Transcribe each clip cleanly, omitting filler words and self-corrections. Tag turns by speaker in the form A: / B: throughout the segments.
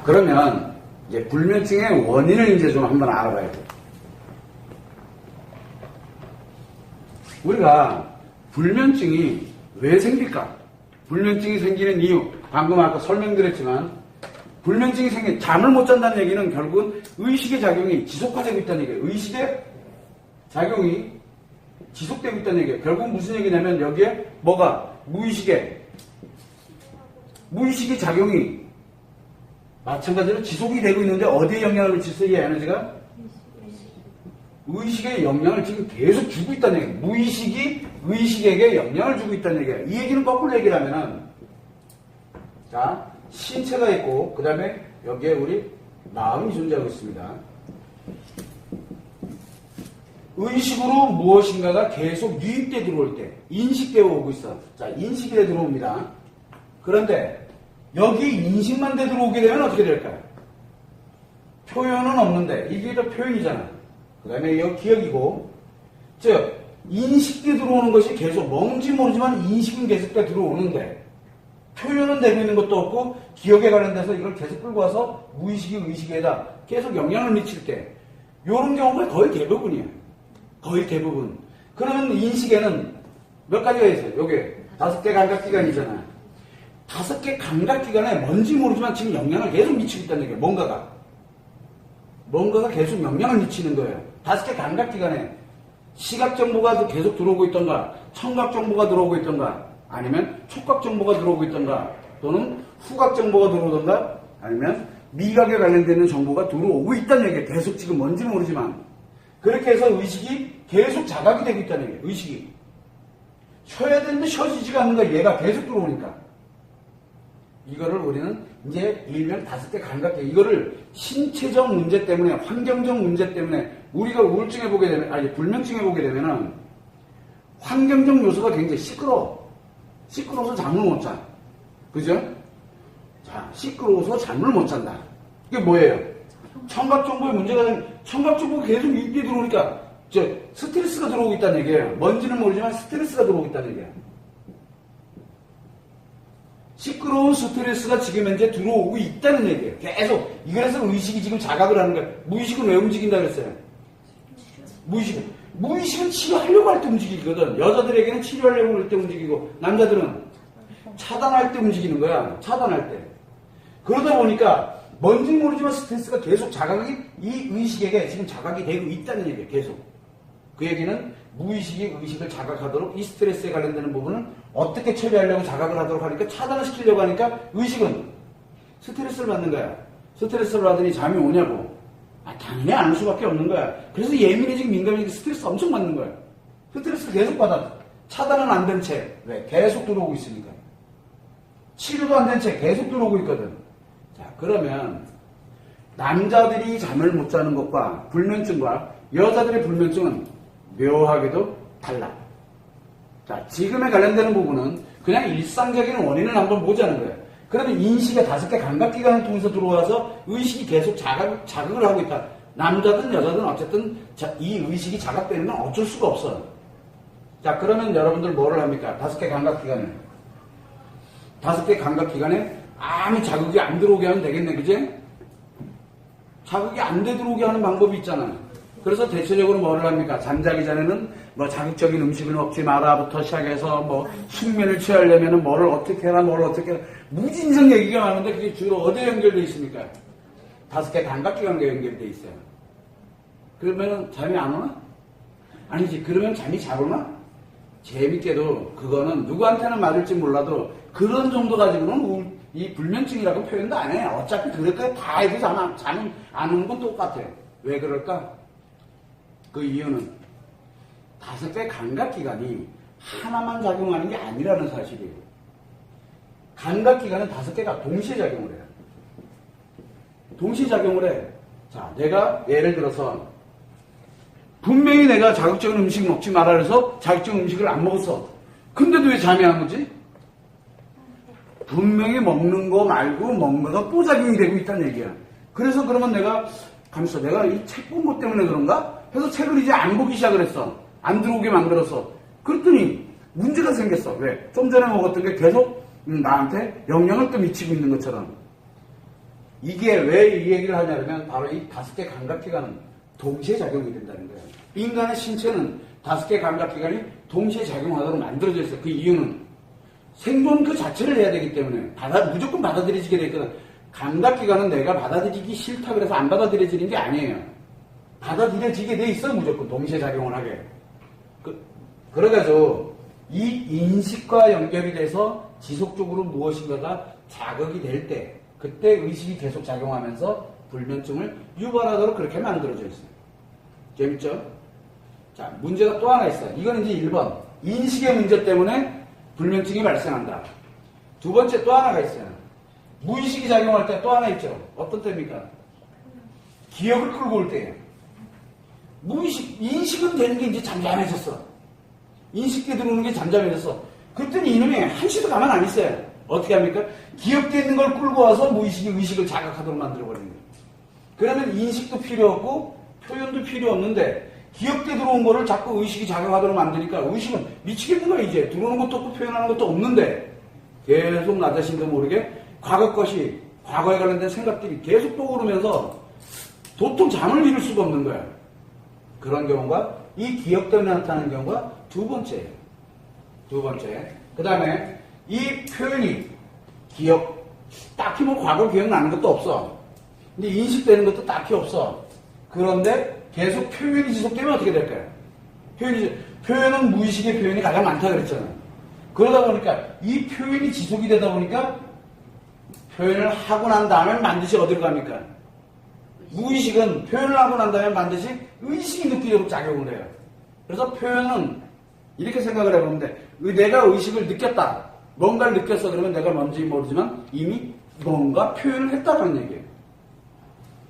A: 그러면 이제 불면증의 원인을 이제 좀 한번 알아봐야 돼요. 우리가 불면증이 왜 생길까? 불면증이 생기는 이유, 방금 아까 설명드렸지만, 불면증이 생긴, 잠을 못 잔다는 얘기는 결국은 의식의 작용이 지속화되고 있다는 얘기예요. 의식의 작용이 지속되고 있다는 얘기예요. 결국 무슨 얘기냐면, 여기에 뭐가? 무의식의 작용이 마찬가지로 지속이 되고 있는데, 어디에 영향을 미치겠어요, 이 에너지가? 의식에 영향을 지금 계속 주고 있다는 얘기예요. 무의식이 의식에게 영향을 주고 있다는 얘기예요. 이 얘기는 거꾸로 얘기를 하면은, 자, 신체가 있고, 그 다음에 여기에 우리 마음이 존재하고 있습니다. 의식으로 무엇인가가 계속 유입돼 들어올 때, 인식되어 오고 있어. 자, 인식이 돼 들어옵니다. 그런데 여기 인식만 돼 들어오게 되면 어떻게 될까요? 표현은 없는데, 이게 또 표현이잖아. 그 다음에 이거 기억이고, 즉, 인식돼 들어오는 것이 계속 뭔지 모르지만 인식은 계속 돼 들어오는데, 표현은 되고 있는 것도 없고, 기억에 관련돼서 이걸 계속 끌고 와서 무의식이 의식에다 계속 영향을 미칠 때, 이런 경우가 거의 대부분이에요. 거의 대부분. 그러면 인식에는 몇 가지가 있어요. 요게 5개 감각기관이잖아요. 5개 감각기관에 뭔지 모르지만 지금 영향을 계속 미치고 있다는 얘기예요. 뭔가가 계속 영향을 미치는 거예요. 5개 감각기관에 시각 정보가 계속 들어오고 있던가, 청각 정보가 들어오고 있던가, 아니면 촉각 정보가 들어오고 있던가, 또는 후각 정보가 들어오던가, 아니면 미각에 관련되는 정보가 들어오고 있다는 얘기예요. 계속 지금 뭔지 모르지만. 그렇게 해서 의식이 계속 자각이 되고 있다는 얘기예요. 의식이. 쉬어야 되는데 쉬어지지가 않는 거야. 얘가 계속 들어오니까. 이거를 우리는 이제 일명 5개 감각계, 이거를 신체적 문제 때문에, 환경적 문제 때문에 우리가 우울증에 보게 되면, 아니 불면증에 보게 되면은 환경적 요소가 굉장히 시끄러워서 잠을 못 자. 그죠? 자, 시끄러워서 잠을 못 잔다. 이게 뭐예요? 청각 정보에 문제가 되면, 청각 정보가 계속 입에 들어오니까 스트레스가 들어오고 있다는 얘기예요. 뭔지는 모르지만 스트레스가 들어오고 있다는 얘기예요. 시끄러운 스트레스가 지금 현재 들어오고 있다는 얘기예요. 계속. 이래서 의식이 지금 자각을 하는 거예요. 무의식은 왜 움직인다 그랬어요? 무의식은 치료하려고 할 때 움직이거든. 여자들에게는 치료하려고 할 때 움직이고, 남자들은 차단할 때 움직이는 거야. 차단할 때. 그러다 보니까 뭔지 모르지만 스트레스가 계속 자각이, 이 의식에게 지금 자각이 되고 있다는 얘기예요. 계속. 그 얘기는 무의식이 의식을 자각하도록, 이 스트레스에 관련되는 부분을 어떻게 처리하려고 자각을 하도록 하니까, 차단을 시키려고 하니까 의식은 스트레스를 받는 거야. 스트레스를 받으니 잠이 오냐고. 당연히 안 올 수밖에 없는 거야. 그래서 예민해지고 민감해지고 스트레스 엄청 받는 거야. 스트레스를 계속 받아. 차단은 안 된 채. 왜? 계속 들어오고 있으니까. 치료도 안 된 채 계속 들어오고 있거든. 자, 그러면 남자들이 잠을 못 자는 것과 불면증과 여자들의 불면증은 묘하게도 달라. 자, 지금에 관련되는 부분은 그냥 일상적인 원인을 한번 보자는 거예요. 그러면 인식의 5개 감각기관을 통해서 들어와서 의식이 계속 자극을 하고 있다. 남자든 여자든 어쨌든 이 의식이 자각되는 건 어쩔 수가 없어. 자, 그러면 여러분들 뭐를 합니까? 5개 감각기관에. 5개 감각기관에 아무 자극이 안 들어오게 하면 되겠네, 그지? 자극이 안 들어오게 하는 방법이 있잖아. 그래서 대체적으로 뭐를 합니까? 잠자기 전에는 뭐 자극적인 음식을 먹지 마라부터 시작해서 뭐 숙면을 취하려면은 뭐를 어떻게 해라, 뭐를 어떻게 해라. 무진성 얘기가 많은데 그게 주로 어디에 연결되어 있습니까? 5개 감각기관과 연결되어 있어요. 그러면 잠이 안 오나? 아니지. 그러면 잠이 잘 오나? 재밌게도 그거는 누구한테는 맞을지 몰라도 그런 정도 가지고는 이 불면증이라고 표현도 안 해. 어차피 그럴 거 다 해도 잠은 안 오는 건 똑같아. 왜 그럴까? 그 이유는 5개 감각기관이 하나만 작용하는 게 아니라는 사실이에요. 감각기관은 5개가 동시에 작용을 해요. 동시에 작용을 해. 자, 내가 예를 들어서 분명히 내가 자극적인 음식 먹지 마라 그래서 자극적인 음식을 안 먹었어. 근데도 왜 잠이 안 오지? 분명히 먹는 거 말고 뭔가가 또 작용이 되고 있다는 얘기야. 그래서 그러면 내가 이 책 본 것 때문에 그런가? 해서 책을 이제 안 보기 시작을 했어. 안 들어오게 만들었어. 그랬더니 문제가 생겼어. 왜? 좀 전에 먹었던 게 계속 나한테 영향을 또 미치고 있는 것처럼. 이게 왜 이 얘기를 하냐면 바로 이 5개 감각기관은 동시에 작용이 된다는 거예요. 인간의 신체는 5개 감각기관이 동시에 작용하도록 만들어져 있어요. 그 이유는 생존 그 자체를 해야 되기 때문에 무조건 받아들여지게 돼 있거든. 감각기관은 내가 받아들이기 싫다 그래서 안 받아들여지는 게 아니에요. 받아들여지게 돼 있어 무조건 동시에 작용을 하게. 그래가지고 이 인식과 연결이 돼서 지속적으로 무엇인가가 자극이 될 때 그때 의식이 계속 작용하면서 불면증을 유발하도록 그렇게 만들어져 있어요. 재밌죠? 자, 문제가 또 하나 있어요. 이건 이제 1번. 인식의 문제 때문에 불면증이 발생한다. 두 번째 또 하나가 있어요. 무의식이 작용할 때 또 하나 있죠. 어떤 때입니까? 기억을 끌고 올 때예요. 인식은 되는 게 이제 잠잠해졌어. 인식에 들어오는 게 잠잠해졌어. 그랬더니 이놈이 한시도 가만 안 있어요. 어떻게 합니까? 기억되어 있는 걸 끌고 와서 무의식이 의식을 자극하도록 만들어버리는 거예요. 그러면 인식도 필요 없고 표현도 필요 없는데 기억돼 들어온 거를 자꾸 의식이 자극하도록 만드니까 의식은 미치겠는 거야 이제. 들어오는 것도 없고 표현하는 것도 없는데 계속 나 자신도 모르게 과거에 관련된 생각들이 계속 떠오르면서 도통 잠을 이룰 수가 없는 거야. 그런 경우가 이 기억 때문에 나타나는 경우가 두 번째예요. 두 번째. 그 다음에 이 표현이 기억, 딱히 뭐 과거 기억나는 것도 없어. 근데 인식되는 것도 딱히 없어. 그런데 계속 표현이 지속되면 어떻게 될까요? 표현은 무의식의 표현이 가장 많다 그랬잖아요. 그러다 보니까 이 표현이 지속이 되다 보니까 표현을 하고 난 다음에 반드시 어디로 갑니까? 무의식은 표현을 하고 난 다음에 반드시 의식이 느끼도록 작용을 해요. 그래서 표현은 이렇게 생각을 해보면 돼. 내가 의식을 느꼈다. 뭔가를 느꼈어. 그러면 내가 뭔지 모르지만 이미 뭔가 표현을 했다는 얘기예요.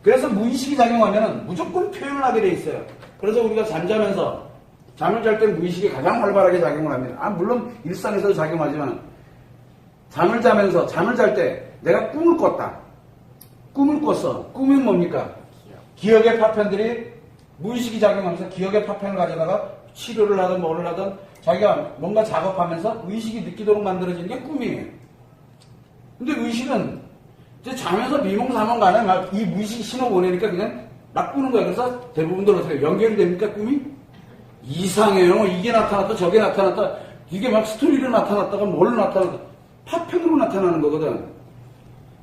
A: 그래서 무의식이 작용하면 무조건 표현을 하게 돼 있어요. 그래서 우리가 잠자면서 잠을 잘 때 무의식이 가장 활발하게 작용을 합니다. 물론 일상에서도 작용하지만 잠을 잘 때 내가 꿈을 꿨다. 꿈을 꿨어. 꿈은 뭡니까? 기억의 파편들이 무의식이 작용하면서 기억의 파편을 가져다가 치료를 하든 뭐를 하든 자기가 뭔가 작업하면서 의식이 느끼도록 만들어지는 게 꿈이에요. 근데 의식은 이제 자면서 미몽사몽 간에 막 이 무의식이 신호 보내니까 그냥 막 꾸는 거야. 그래서 대부분들 어떻게 연결이 됩니까? 꿈이? 이상해요. 이게 나타났다 저게 나타났다 이게 막 스토리로 나타났다가 뭘로 나타났다 파편으로 나타나는 거거든.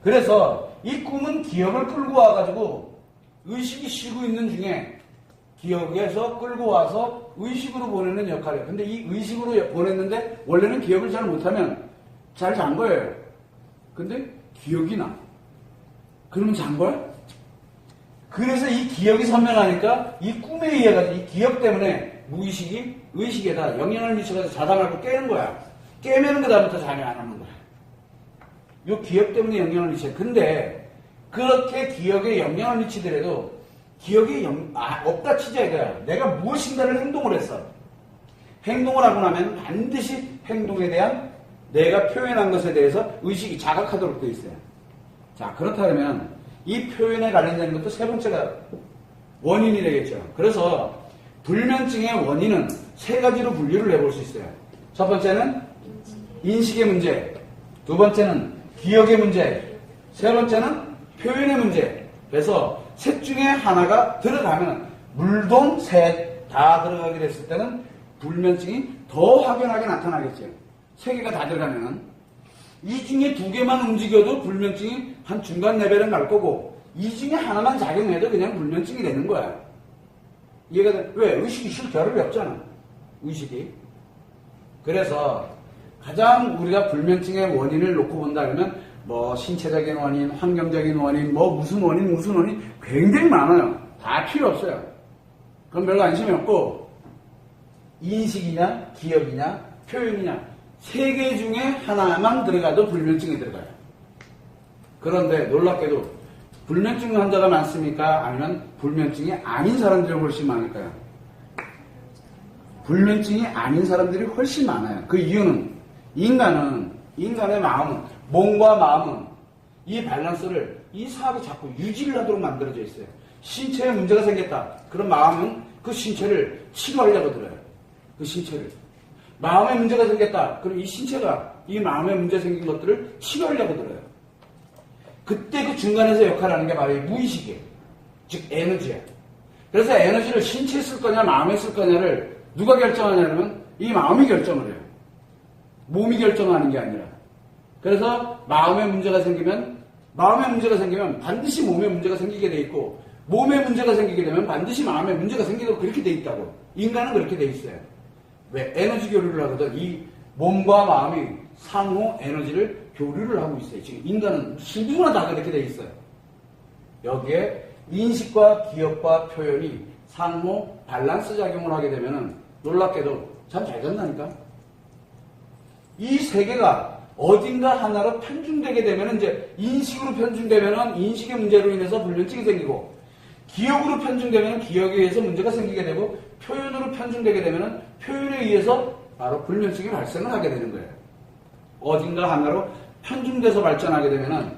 A: 그래서 이 꿈은 기억을 끌고 와가지고 의식이 쉬고 있는 중에 기억에서 끌고 와서 의식으로 보내는 역할이에요. 근데 이 의식으로 보냈는데 원래는 기억을 잘 못하면 잘 잔 거예요. 근데 기억이 나. 그러면 잔 거야? 그래서 이 기억이 선명하니까 이 꿈에 의해 가지고 이 기억 때문에 무의식이 의식에다 영향을 미쳐서 자다 말고 깨는 거야. 깨면은 그다음부터 잠이 안 오는 거야. 이 기억 때문에 영향을 미쳐요. 근데 그렇게 기억에 영향을 미치더라도 기억이 없다 치자 이거야. 내가 무엇인가를 행동을 했어. 행동을 하고 나면 반드시 행동에 대한 내가 표현한 것에 대해서 의식이 자각하도록 되어 있어요. 자, 그렇다면 이 표현에 관련된 것도 세 번째가 원인이 되겠죠. 그래서 불면증의 원인은 세 가지로 분류를 해볼 수 있어요. 첫 번째는 인식의 문제, 두 번째는 기억의 문제, 세 번째는 표현의 문제. 그래서 셋 중에 하나가 들어가면 물동 셋 다 들어가게 됐을 때는 불면증이 더 확연하게 나타나겠죠. 세 개가 다 들어가면 이 중에 두 개만 움직여도 불면증이 한 중간 레벨은 갈 거고 이 중에 하나만 작용해도 그냥 불면증이 되는 거야. 이해가 돼? 왜? 의식이 실 결합이 없잖아. 의식이. 그래서 가장 우리가 불면증의 원인을 놓고 본다 그러면 뭐 신체적인 원인, 환경적인 원인, 뭐 무슨 원인 굉장히 많아요. 다 필요 없어요. 그럼 별로 관심이 없고 인식이냐, 기억이냐, 표현이냐 세 개 중에 하나만 들어가도 불면증이 들어가요. 그런데 놀랍게도 불면증 환자가 많습니까? 아니면 불면증이 아닌 사람들이 훨씬 많을까요? 불면증이 아닌 사람들이 훨씬 많아요. 그 이유는 인간의 마음은 몸과 마음은 이 밸런스를 이상하게 자꾸 유지를 하도록 만들어져 있어요. 신체에 문제가 생겼다. 그럼 마음은 그 신체를 치료하려고 들어요. 그 신체를. 마음에 문제가 생겼다. 그럼 이 신체가 이 마음에 문제 생긴 것들을 치료하려고 들어요. 그때 그 중간에서 역할을 하는 게 바로 이 무의식이에요. 즉 에너지야. 그래서 에너지를 신체에 쓸 거냐 마음에 쓸 거냐를 누가 결정하냐면 이 마음이 결정을 해요. 몸이 결정하는 게 아니라. 그래서 마음에 문제가 생기면 반드시 몸에 문제가 생기게 돼 있고, 몸에 문제가 생기게 되면 반드시 마음에 문제가 생기도록 그렇게 돼 있다고. 인간은 그렇게 돼 있어요. 왜? 에너지 교류를 하거든. 이 몸과 마음이 상호 에너지를 교류를 하고 있어요. 지금 인간은 누구나 다 그렇게 돼 있어요. 여기에 인식과 기억과 표현이 상호 밸런스 작용을 하게 되면은 놀랍게도 참 잘 된다니까. 이 세 개가 어딘가 하나로 편중되게 되면은 이제 인식으로 편중되면은 인식의 문제로 인해서 불면증이 생기고, 기억으로 편중되면은 기억에 의해서 문제가 생기게 되고, 표현으로 편중되게 되면은 표현에 의해서 바로 불면증이 발생을 하게 되는 거예요. 어딘가 하나로 편중돼서 발전하게 되면은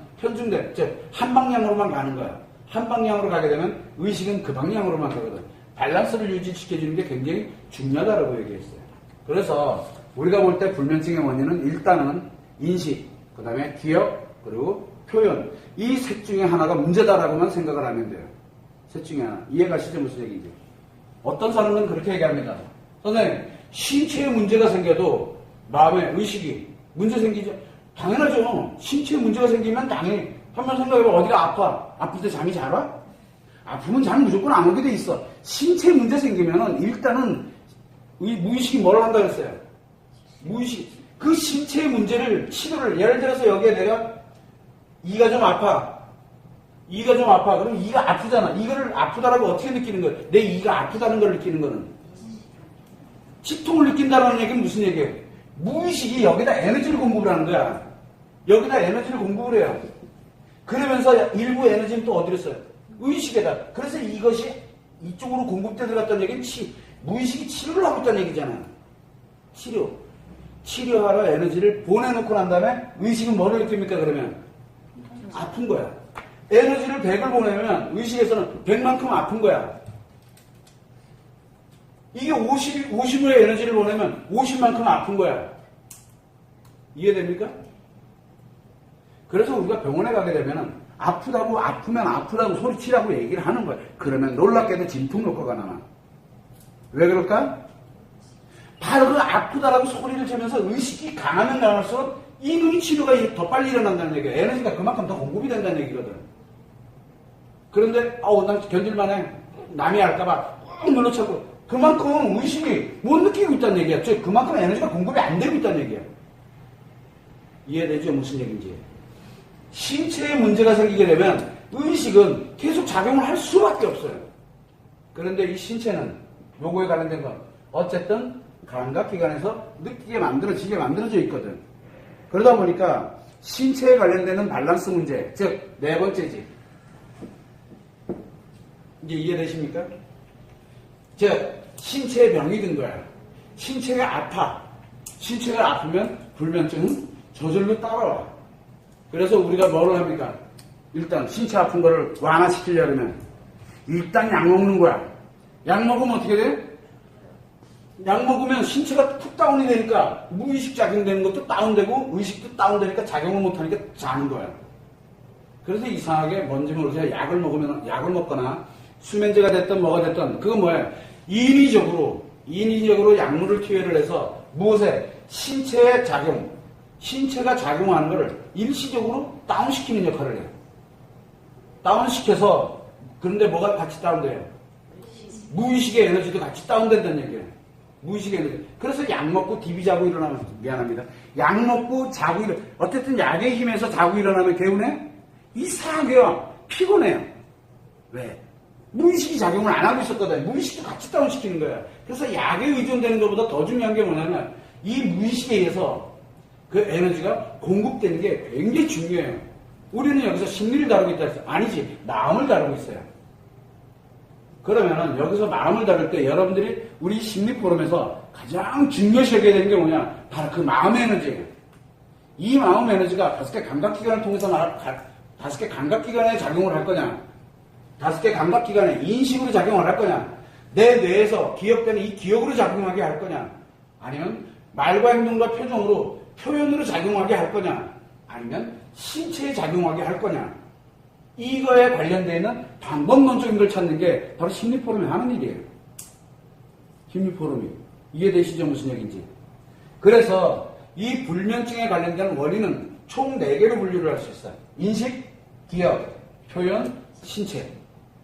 A: 즉 한 방향으로만 가는 거야. 한 방향으로 가게 되면 의식은 그 방향으로만 가거든. 밸런스를 유지시켜주는 게 굉장히 중요하다고 얘기했어요. 그래서 우리가 볼 때 불면증의 원인은 일단은 인식, 그 다음에 기억, 그리고 표현, 이 셋 중에 하나가 문제다라고만 생각을 하면 돼요. 셋 중에 하나. 이해가시죠? 무슨 얘기인지. 어떤 사람은 그렇게 얘기합니다. 선생님, 신체에 문제가 생겨도 마음에 의식이 문제 생기죠? 당연하죠. 신체에 문제가 생기면 당연히 한번 생각해봐. 어디가 아파? 아플 때 잠이 잘 와? 아프면 잠 무조건 안 오게 돼 있어. 신체에 문제 생기면은 일단은 무의식이 뭘 한다 그랬어요? 무의식. 그 신체의 문제를 치료를, 예를 들어서 여기에 내가 이가 좀 아파. 그럼 이가 아프잖아. 이거를 아프다라고 어떻게 느끼는 거예요? 내 이가 아프다는 걸 느끼는 거는. 치통을 느낀다는 얘기는 무슨 얘기예요? 무의식이 여기다 에너지를 공급을 하는 거야. 여기다 에너지를 공급을 해요. 그러면서 일부 에너지는 또 어디로 써요? 의식에다. 그래서 이것이 이쪽으로 공급돼 들어갔다는 얘기는 무의식이 치료를 하고 있다는 얘기잖아. 치료하러 에너지를 보내놓고 난 다음에 의식은 뭐를 느낍니까? 그러면 아픈 거야. 에너지를 100을 보내면 의식에서는 100만큼 아픈 거야. 이게 50의 에너지를 보내면 50만큼 아픈 거야. 이해됩니까? 그래서 우리가 병원에 가게 되면 아프면 아프다고 소리치라고 얘기를 하는 거야. 그러면 놀랍게도 진통 효과가 나와. 왜 그럴까? 바로 그 아프다라고 소리를 치면서 의식이 강하면 강할수록 이 놈의 치료가 더 빨리 일어난다는 얘기야. 에너지가 그만큼 더 공급이 된다는 얘기거든. 그런데 난 견딜만해. 남이 알까봐 꾹 눌러차고 그만큼 의식이 못 느끼고 있다는 얘기야. 즉 그만큼 에너지가 공급이 안 되고 있다는 얘기야. 이해되죠? 무슨 얘기인지. 신체에 문제가 생기게 되면 의식은 계속 작용을 할 수밖에 없어요. 그런데 이 신체는 요거에 관련된 건 어쨌든 감각기관에서 느끼게 만들어져 있거든. 그러다 보니까 신체에 관련되는 밸런스 문제, 즉 네 번째지. 이제 이해되십니까? 즉 신체에 병이 든 거야. 신체가 아파. 신체가 아프면 불면증은 저절로 따라와. 그래서 우리가 뭐를 합니까? 일단 신체 아픈 거를 완화시키려면 일단 약 먹는 거야. 약 먹으면 어떻게 돼? 약 먹으면 신체가 푹 다운이 되니까 무의식 작용되는 것도 다운되고 의식도 다운되니까 작용을 못하니까 자는 거야. 그래서 이상하게 뭔지 모르겠어요. 약을 먹거나 수면제가 됐든 뭐가 됐든 그건 뭐야? 인위적으로 약물을 투여를 해서 무엇에? 신체의 작용, 신체가 작용하는 것을 일시적으로 다운시키는 역할을 해요. 다운시켜서 그런데 뭐가 같이 다운돼요? 무의식의 에너지도 같이 다운된다는 얘기예요. 무의식의 에너지. 그래서 약 먹고 디비 자고 일어나면 미안합니다. 약 먹고 자고 어쨌든 약의 힘에서 자고 일어나면 개운해? 이상하게요. 피곤해요. 왜? 무의식이 작용을 안 하고 있었거든. 무의식도 같이 다운시키는 거야. 그래서 약에 의존되는 것보다 더 중요한 게 뭐냐면 이 무의식에 의해서 그 에너지가 공급되는 게 굉장히 중요해요. 우리는 여기서 심리를 다루고 있다 했어요. 아니지. 마음을 다루고 있어요. 그러면은 여기서 마음을 다룰 때 여러분들이 우리 심리 포럼에서 가장 중요시 여겨야 되는 게 뭐냐? 바로 그 마음의 에너지예요. 이 마음 에너지가 5개 감각기관을 통해서 5개 감각기관에 작용을 할 거냐? 5개 감각기관에 인식으로 작용을 할 거냐? 내 뇌에서 기억되는 이 기억으로 작용하게 할 거냐? 아니면 말과 행동과 표정으로 표현으로 작용하게 할 거냐? 아니면 신체에 작용하게 할 거냐. 이거에 관련되어 있는 방법론적인 걸 찾는 게 바로 심리포럼이 하는 일이에요. 심리포럼이. 이해되시죠? 무슨 얘기인지. 그래서 이 불면증에 관련된 원인은 총 4개로 분류를 할 수 있어요. 인식, 기억, 표현, 신체.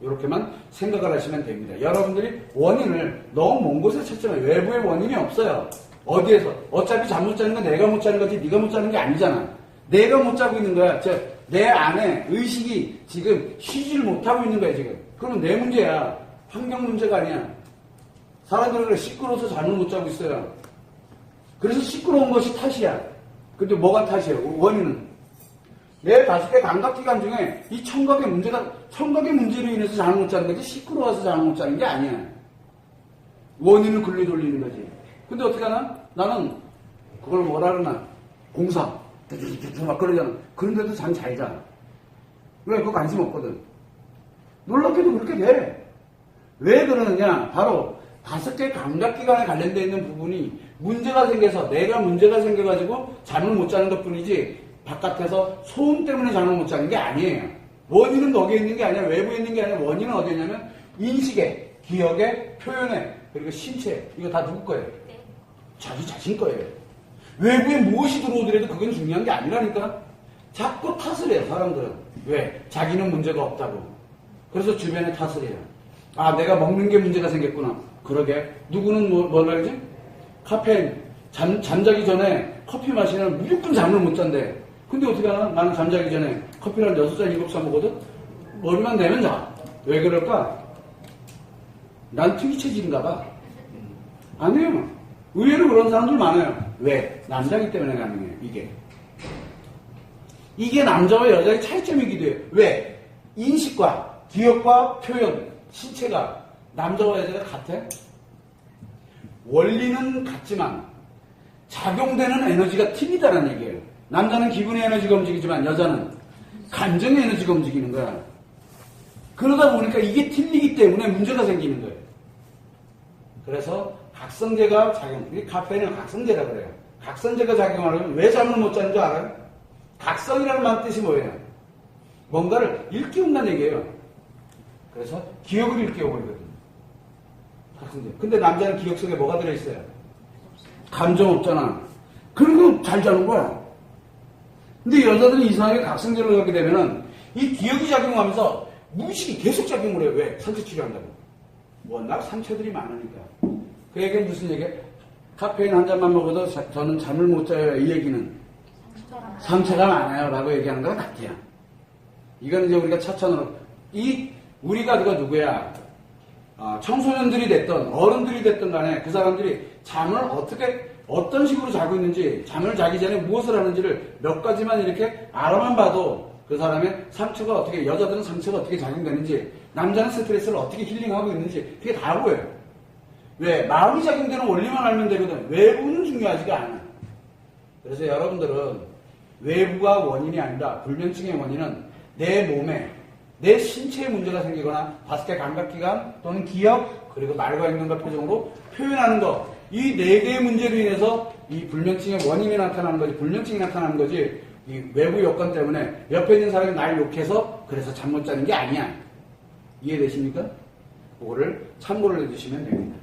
A: 이렇게만 생각을 하시면 됩니다. 여러분들이 원인을 너무 먼 곳에 찾지만 외부의 원인이 없어요. 어디에서? 어차피 잠 못 자는 건 내가 못 자는 거지 네가 못 자는 게 아니잖아. 내가 못 자고 있는 거야. 내 안에 의식이 지금 쉬지를 못하고 있는 거야 지금. 그러면 내 문제야. 환경 문제가 아니야. 사람들은 그래 시끄러워서 잠을 못 자고 있어요. 그래서 시끄러운 것이 탓이야. 근데 뭐가 탓이에요? 원인은 내 5개 감각기관 중에 이 청각의 문제로 인해서 잠을 못 자는 거지 시끄러워서 잠을 못 자는 게 아니야. 원인을 글로 돌리는 거지. 근데 어떻게 하나? 나는 그걸 뭐라 그러나 공사 막 그러잖아. 그런데도 잠 잘 자. 왜? 그거 관심 없거든. 놀랍게도 그렇게 돼. 왜 그러느냐? 바로 5개 감각기관에 관련되어 있는 부분이 문제가 생겨서 내가 문제가 생겨가지고 잠을 못 자는 것 뿐이지 바깥에서 소음 때문에 잠을 못 자는 게 아니에요. 원인은 거기에 있는 게 아니라 외부에 있는 게 아니라 원인은 어디에 있냐면 인식에, 기억에, 표현에, 그리고 신체에. 이거 다 누구 거예요? 자기 자신 거예요. 외부에 무엇이 들어오더라도 그건 중요한 게 아니라니까. 자꾸 탓을 해요, 사람들은. 왜? 자기는 문제가 없다고. 그래서 주변에 탓을 해요. 아, 내가 먹는 게 문제가 생겼구나. 그러게. 누구는 뭐라 그러지? 카페인. 잠자기 전에 커피 마시면 무조건 잠을 못 잔대. 근데 어떻게 하나? 나는 잠자기 전에 커피를 한 6잔, 7잔 먹거든? 머리만 내면 자. 왜 그럴까? 난 특이 체질인가 봐. 아니에요. 의외로 그런 사람들 많아요. 왜? 남자이기 때문에 가능해요, 이게. 이게 남자와 여자의 차이점이기도 해요. 왜? 인식과 기억과 표현, 신체가 남자와 여자가 같아? 원리는 같지만 작용되는 에너지가 틀리다는 얘기예요. 남자는 기분의 에너지가 움직이지만 여자는 감정의 에너지가 움직이는 거야. 그러다 보니까 이게 틀리기 때문에 문제가 생기는 거예요. 그래서 각성제가 작용, 카페인은 각성제라고 그래요. 각성제가 작용하려면 왜 잠을 못 자는 줄 알아요? 각성이라는 말 뜻이 뭐예요? 뭔가를 일깨운다는 얘기예요. 그래서 기억을 일깨워버리거든요. 각성제. 근데 남자는 기억 속에 뭐가 들어있어요? 감정 없잖아. 그리고 잘 자는 거야. 근데 여자들은 이상하게 각성제를 하게 되면은 이 기억이 작용하면서 무의식이 계속 작용을 해요. 왜? 상처 치료한다고. 워낙 상처들이 많으니까. 그 얘기는 무슨 얘기야? 카페인 한 잔만 먹어도 저는 잠을 못 자요. 이 얘기는 상처가 많아요. 라고 얘기하는 거랑 같아요. 이거는 이제 우리가 차천으로 우리가 그거 누구야? 청소년들이 됐던 어른들이 됐던 간에 그 사람들이 잠을 어떤 식으로 자고 있는지, 잠을 자기 전에 무엇을 하는지를 몇 가지만 이렇게 알아만 봐도 그 사람의 상처가 어떻게, 여자들은 상처가 어떻게 작용되는지, 남자는 스트레스를 어떻게 힐링하고 있는지 그게 다 보여요. 왜? 마음이 작용되는 원리만 알면 되거든. 외부는 중요하지가 않아. 그래서 여러분들은 외부가 원인이 아니라 불면증의 원인은 내 몸에, 내 신체에 문제가 생기거나 5개 감각기관 또는 기억, 그리고 말과 행동과 표정으로 표현하는 것, 이 4개의 문제로 인해서 이 불면증의 원인이 나타나는 거지, 불면증이 나타나는 거지, 이 외부 여건 때문에 옆에 있는 사람이 날 욕해서 그래서 잠 못 자는 게 아니야. 이해되십니까? 그거를 참고를 해주시면 됩니다.